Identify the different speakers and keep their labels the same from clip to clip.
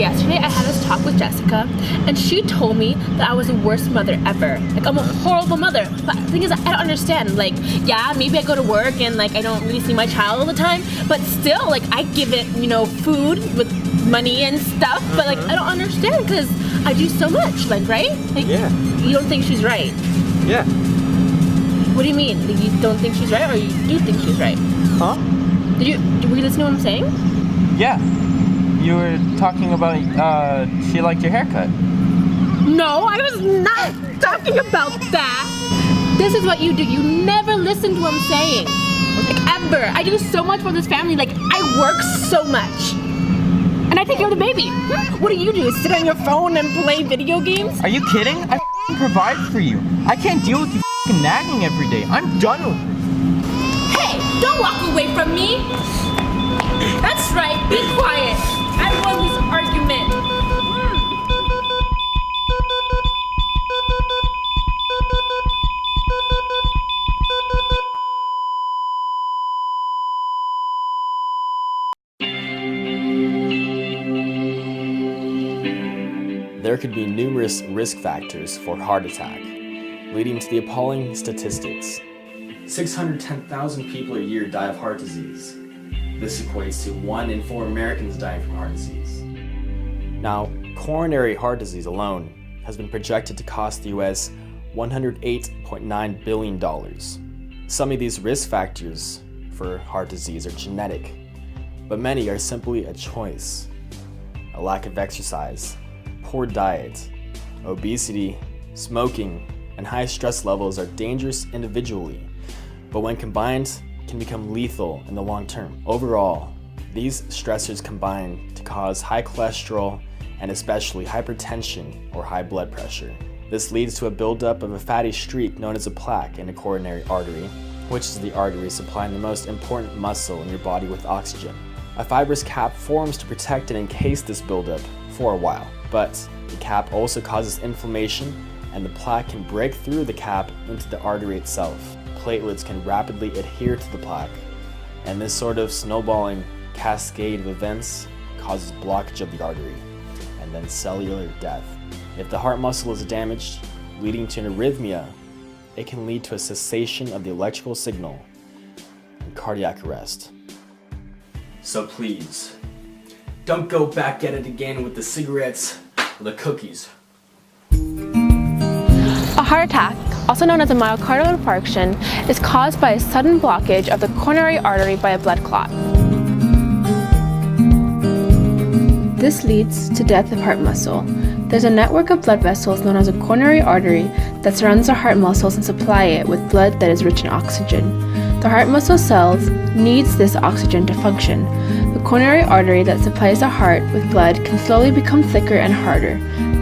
Speaker 1: yesterday I had this talk with Jessica, and she told me that I was the worst mother ever. Like, I'm a horrible mother. But the thing is, I don't understand. Like, yeah, maybe I go to work and like I don't really see my child all the time, but still, like, I give it, food with money and stuff. But like, I don't understand because I do so much. Like, right? Like,
Speaker 2: yeah.
Speaker 1: You don't think she's right?
Speaker 2: Yeah.
Speaker 1: What do you mean? Like, you don't think she's right, or you do think she's right?
Speaker 2: Huh?
Speaker 1: Were you listening to what I'm saying?
Speaker 2: Yeah. You were talking about she liked your haircut.
Speaker 1: No, I was not talking about that. This is what you do. You never listen to what I'm saying. Like, ever. I do so much for this family. Like, I work so much. And I take care of the baby. What do? Sit on your phone and play video games?
Speaker 2: Are you kidding? I provide for you. I can't deal with you nagging every day. I'm done with it.
Speaker 1: Hey, don't walk away from me. That's right, be quiet. I won this argument.
Speaker 3: There could be numerous risk factors for heart attack, leading to the appalling statistics. 610,000 people a year die of heart disease. This equates to 1 in 4 Americans dying from heart disease. Now, coronary heart disease alone has been projected to cost the US $108.9 billion. Some of these risk factors for heart disease are genetic, but many are simply a choice. A lack of exercise, poor diet, obesity, smoking, and high stress levels are dangerous individually, but when combined, can become lethal in the long term. Overall, these stressors combine to cause high cholesterol and especially hypertension or high blood pressure. This leads to a buildup of a fatty streak known as a plaque in a coronary artery, which is the artery supplying the most important muscle in your body with oxygen. A fibrous cap forms to protect and encase this buildup for a while, but the cap also causes inflammation and the plaque can break through the cap into the artery itself. Platelets can rapidly adhere to the plaque, and this sort of snowballing cascade of events causes blockage of the artery and then cellular death. If the heart muscle is damaged, leading to an arrhythmia, it can lead to a cessation of the electrical signal and cardiac arrest. So please, don't go back at it again with the cigarettes or the cookies.
Speaker 1: A heart attack, also known as a myocardial infarction, is caused by a sudden blockage of the coronary artery by a blood clot. This leads to death of heart muscle. There's a network of blood vessels known as a coronary artery that surrounds the heart muscles and supply it with blood that is rich in oxygen. The heart muscle cells needs this oxygen to function. The coronary artery that supplies the heart with blood can slowly become thicker and harder.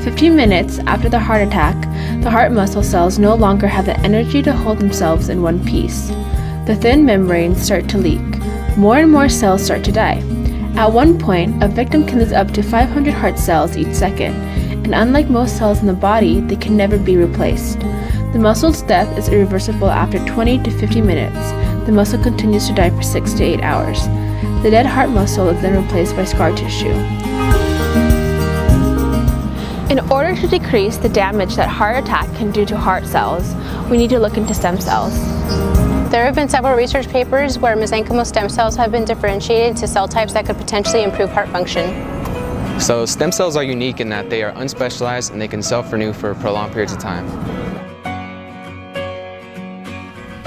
Speaker 1: 15 minutes after the heart attack, the heart muscle cells no longer have the energy to hold themselves in one piece. The thin membranes start to leak. More and more cells start to die. At one point, a victim can lose up to 500 heart cells each second, and unlike most cells in the body, they can never be replaced. The muscle's death is irreversible after 20 to 50 minutes. The muscle continues to die for 6 to 8 hours. The dead heart muscle is then replaced by scar tissue. In order to decrease the damage that heart attack can do to heart cells, we need to look into stem cells.
Speaker 4: There have been several research papers where mesenchymal stem cells have been differentiated to cell types that could potentially improve heart function.
Speaker 5: So stem cells are unique in that they are unspecialized and they can self-renew for prolonged periods of time.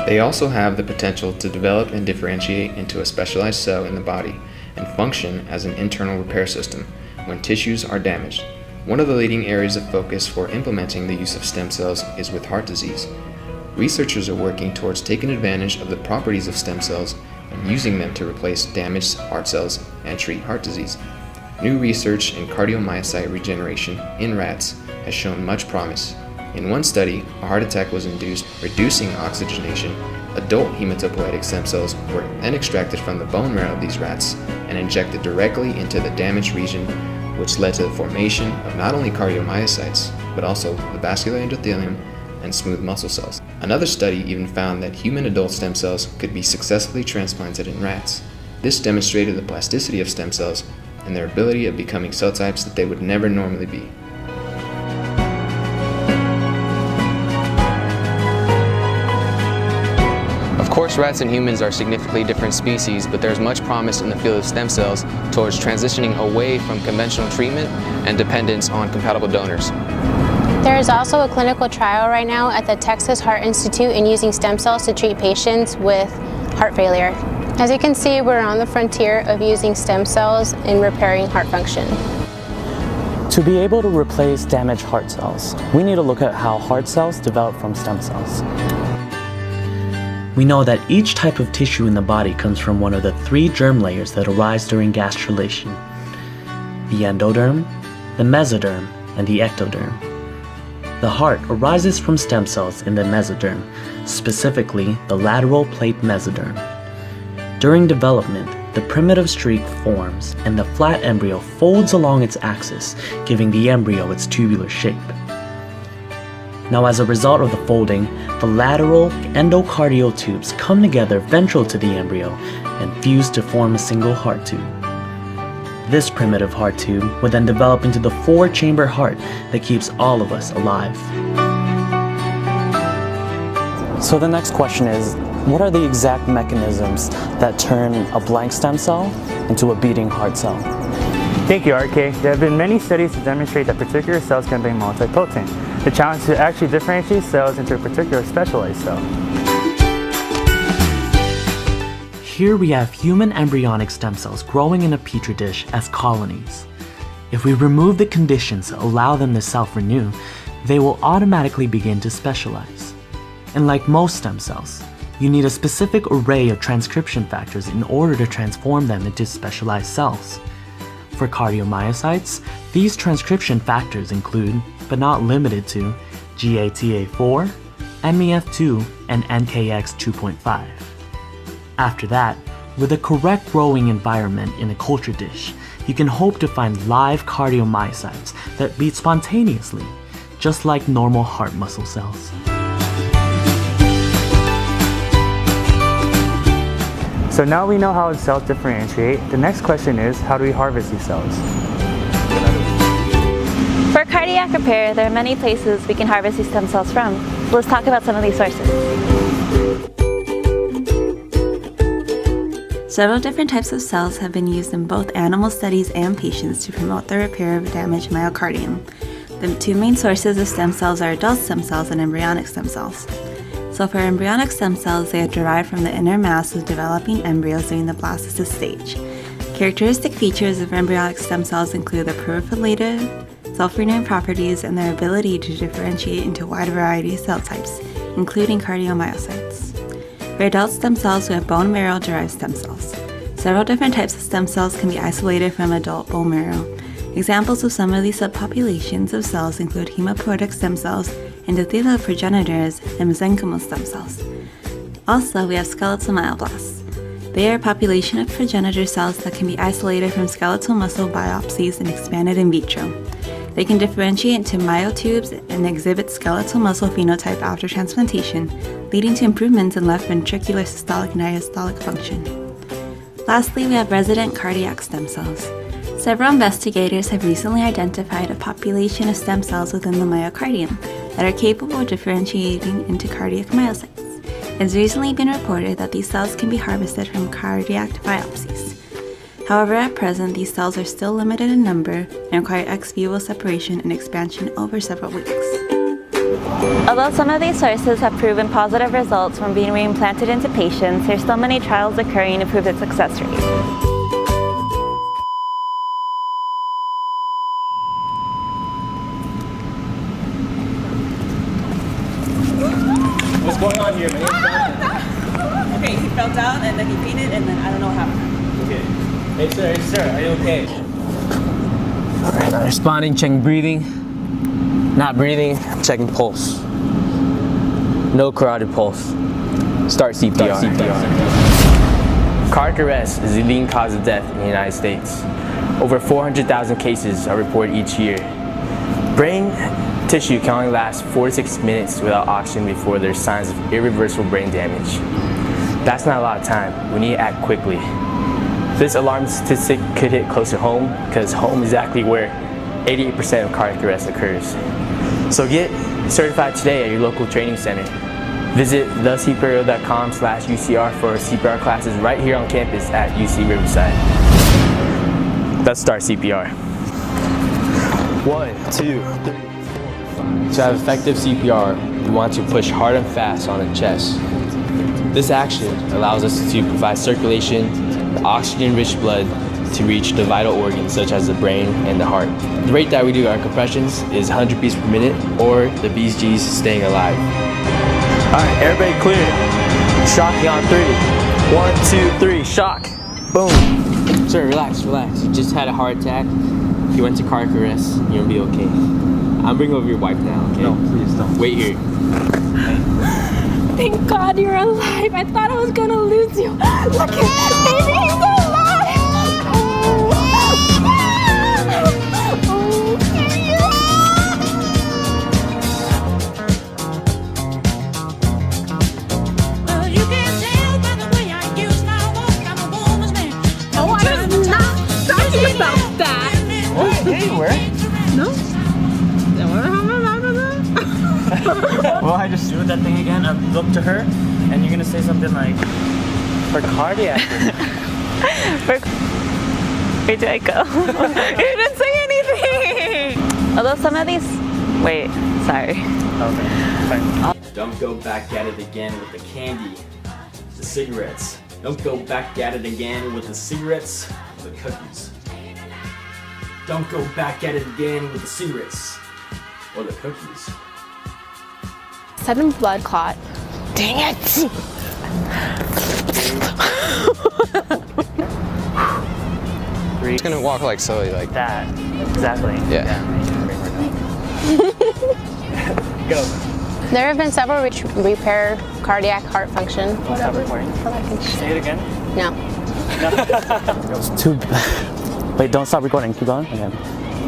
Speaker 6: They also have the potential to develop and differentiate into a specialized cell in the body and function as an internal repair system when tissues are damaged. One of the leading areas of focus for implementing the use of stem cells is with heart disease. Researchers are working towards taking advantage of the properties of stem cells and using them to replace damaged heart cells and treat heart disease. New research in cardiomyocyte regeneration in rats has shown much promise. In one study, a heart attack was induced, reducing oxygenation. Adult hematopoietic stem cells were then extracted from the bone marrow of these rats and injected directly into the damaged region, which led to the formation of not only cardiomyocytes, but also the vascular endothelium and smooth muscle cells. Another study even found that human adult stem cells could be successfully transplanted in rats. This demonstrated the plasticity of stem cells and their ability of becoming cell types that they would never normally be.
Speaker 5: Of course, rats and humans are significantly different species, but there's much promise in the field of stem cells towards transitioning away from conventional treatment and dependence on compatible donors.
Speaker 4: There is also a clinical trial right now at the Texas Heart Institute in using stem cells to treat patients with heart failure. As you can see, we're on the frontier of using stem cells in repairing heart function.
Speaker 7: To be able to replace damaged heart cells, we need to look at how heart cells develop from stem cells. We know that each type of tissue in the body comes from one of the 3 germ layers that arise during gastrulation: the endoderm, the mesoderm, and the ectoderm. The heart arises from stem cells in the mesoderm, specifically the lateral plate mesoderm. During development, the primitive streak forms and the flat embryo folds along its axis, giving the embryo its tubular shape. Now, as a result of the folding, the lateral endocardial tubes come together ventral to the embryo and fuse to form a single heart tube. This primitive heart tube would then develop into the 4-chamber heart that keeps all of us alive. So the next question is, what are the exact mechanisms that turn a blank stem cell into a beating heart cell?
Speaker 8: Thank you, RK. There have been many studies to demonstrate that particular cells can be multipotent. The challenge is to actually differentiate cells into a particular specialized cell.
Speaker 7: Here we have human embryonic stem cells growing in a petri dish as colonies. If we remove the conditions that allow them to self-renew, they will automatically begin to specialize. And like most stem cells, you need a specific array of transcription factors in order to transform them into specialized cells. For cardiomyocytes, these transcription factors include, but not limited to, GATA4, MEF2, and NKX2.5. After that, with a correct growing environment in a culture dish, you can hope to find live cardiomyocytes that beat spontaneously, just like normal heart muscle cells.
Speaker 8: So now we know how cells differentiate. The next question is, how do we harvest these cells?
Speaker 9: For cardiac repair, there are many places we can harvest these stem cells from. Let's talk about some of these sources. Several different types of cells have been used in both animal studies and patients to promote the repair of damaged myocardium. The 2 main sources of stem cells are adult stem cells and embryonic stem cells. So for embryonic stem cells, they are derived from the inner mass of developing embryos during the blastocyst stage. Characteristic features of embryonic stem cells include their proliferative, self-renewing properties, and their ability to differentiate into a wide variety of cell types, including cardiomyocytes. For adult stem cells, we have bone marrow-derived stem cells. Several different types of stem cells can be isolated from adult bone marrow. Examples of some of these subpopulations of cells include hematopoietic stem cells, endothelial progenitors, and mesenchymal stem cells. Also, we have skeletal myoblasts. They are a population of progenitor cells that can be isolated from skeletal muscle biopsies and expanded in vitro. They can differentiate into myotubes and exhibit skeletal muscle phenotype after transplantation, leading to improvements in left ventricular systolic and diastolic function. Lastly, we have resident cardiac stem cells. Several investigators have recently identified a population of stem cells within the myocardium that are capable of differentiating into cardiac myocytes. It's recently been reported that these cells can be harvested from cardiac biopsies. However, at present, these cells are still limited in number and require ex vivo separation and expansion over several weeks. Although some of these sources have proven positive results from being reimplanted into patients, there's still many trials occurring to prove its success rate.
Speaker 2: What's going on here, man?
Speaker 10: Okay, he fell down and then he fainted and then I don't know what happened.
Speaker 2: Okay. Hey sir, are you okay?
Speaker 11: Alright, responding, checking breathing. Not breathing, checking pulse. No carotid pulse. Start CPR. Cardiac arrest is the leading cause of death in the United States. Over 400,000 cases are reported each year. Brain tissue can only last 4 to 6 minutes without oxygen before there's signs of irreversible brain damage. That's not a lot of time. We need to act quickly. This alarming statistic could hit close to home because home is exactly where 88% of cardiac arrest occurs. So get certified today at your local training center. Visit thecpro.com/UCR for CPR classes right here on campus at UC Riverside. Let's start CPR. 1, 2, 3, 4, 5. To have effective CPR, we want to push hard and fast on the chest. This action allows us to provide circulation, the oxygen-rich blood to reach the vital organs such as the brain and the heart. The rate that we do our compressions is 100 beats per minute, or the BG's staying alive. Alright, everybody clear. Shocking on 3. 1, 2, 3, shock. Boom. Sir, relax. You just had a heart attack. You went to cardiac arrest. You're gonna be okay. I'm bringing over your wife now, okay?
Speaker 2: No, please don't.
Speaker 11: Wait here.
Speaker 12: Thank God you're alive. I thought I was gonna lose you. Look at baby, he's alive.
Speaker 2: Well, I just
Speaker 8: Do that thing again. Look to her, and you're gonna say something like, "For cardiac."
Speaker 12: Where do I go? You didn't say anything. Although some of these, wait, sorry.
Speaker 8: Okay, fine.
Speaker 3: Don't go back at it again with the candy, the cigarettes. Don't go back at it again with the cigarettes or the cookies. Don't go back at it again with the cigarettes or the cookies.
Speaker 1: Sudden blood clot.
Speaker 12: Dang it!
Speaker 5: Just gonna walk like slowly, like
Speaker 8: That. Exactly.
Speaker 5: Yeah.
Speaker 8: Go.
Speaker 4: There have been several repair cardiac heart function.
Speaker 8: Stop recording. Say it again.
Speaker 4: No.
Speaker 7: Wait, don't stop recording. Keep going. Okay.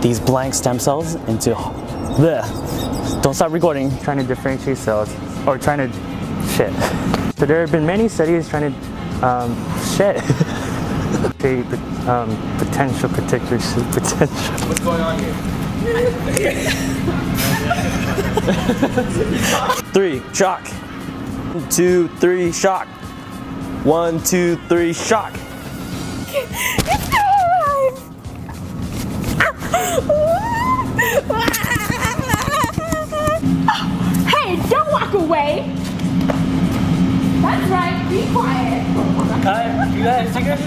Speaker 7: These blank stem cells into. Bleh. Don't stop recording.
Speaker 8: Trying to differentiate cells, or trying to shit. So there have been many studies trying to shit. Potential.
Speaker 11: What's going on here? 3, shock. 1, 2, 3, shock. 1, 2, 3, shock.
Speaker 12: It's still alive. Hey, don't walk away. That's right, be quiet.
Speaker 8: You got a cigarette?